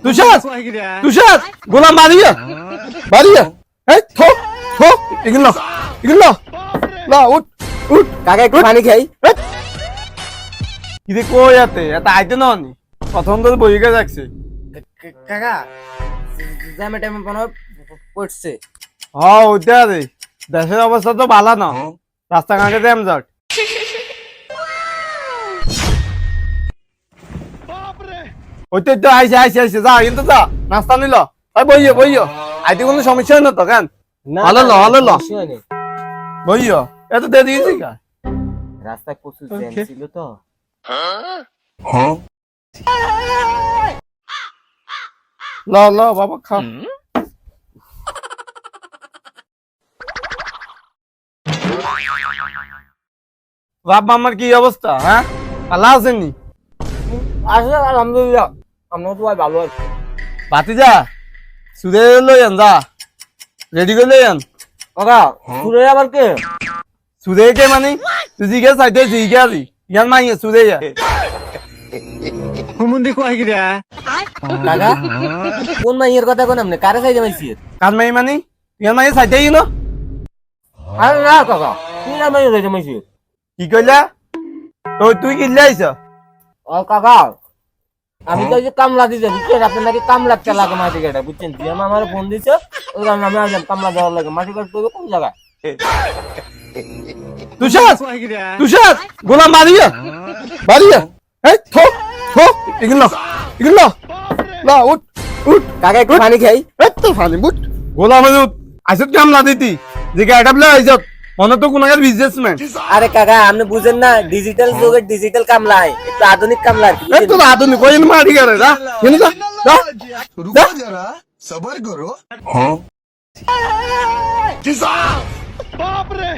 তুষার তুষার গোলাম বাড়িয়া বাড়িয়া এই থো থো এগুলো এগুলো লা উঠ উঠ কাকা একটু পানি খাই। কিরে কই আতে এটা আইতে ননি প্রথম তো বইকে যাচ্ছে কাকা জ্যামে টাইমে মনে পড়ছে। হ্যাঁ ওইটা রে দেশের অবস্থা তো ভালো না রাস্তাঘাটে জ্যাম জট ওইটা তো আইসে আইসে আইসে যা কিন্তু যা নাস্তা নিল বইও বইও আইতে কোনো সমস্যা হয় না তো কেন ভালো ল ভালো ল বইও এত দিয়ে দিয়েছি কা রাস্তায় প্রচুর জ্যাম ছিল তো। ল ল বাবা খা বাপ মামার কি অবস্থা হ্যাঁ আল্লাহ আছেননি আসলে আলহামদুলিল্লাহ আমরা তো ভালো আছি। ভাতিজা সুদে লইয়ান যা রেডি করে লইয়ান কাকা সুরে আবার কে? সুদে কে মানে তুই জিজ্ঞেস চাইতে জিজ্ঞে আছি ইয়ান মাইয়ে সুদে যা হুমুন্দি কয় কি রে কাকা কোন মাইয়ের কথা কোন আপনি কারে চাইতে মাইছিস? কার মাই মানে ইয়ান মাইয়ে চাইতেই না আরে না কাকা তুই না মাইয়ে চাইতে মাইছিস? কি কইলা তো তুই কি লাইছ ও কাকা আমি তো এই যে কামলা দিতে বুঝছেন আপনার নাকি কামলা একটা লাগে মাটি কাটা বুঝছেন তুই আমার ফোন দিছে ওই কারণে আমি আসলাম কামলা দেওয়ার লাগে মাটি কাটতে হবে কোন জায়গায়? তুষার তুষার গোলাম বাড়িয়া বাড়িয়া এই থো থো এগুলো এগুলো লা উঠ উঠ কাকা একটু পানি খাই। এই তো ফানি বুট গোলাম আইসত কামলা দিতি যে গাড়িটা বলে আইসত মনে তো কোন আগের বিজনেসম্যান আরে কাকা আপনি বুঝেন না ডিজিটাল যুগের ডিজিটাল কামলা একটু আধুনিক কামলা আর কি। এই তো আধুনিক কইন মারি গেলে যা কেন যা যা रुको जरा सबर करो। हाँ बाप रे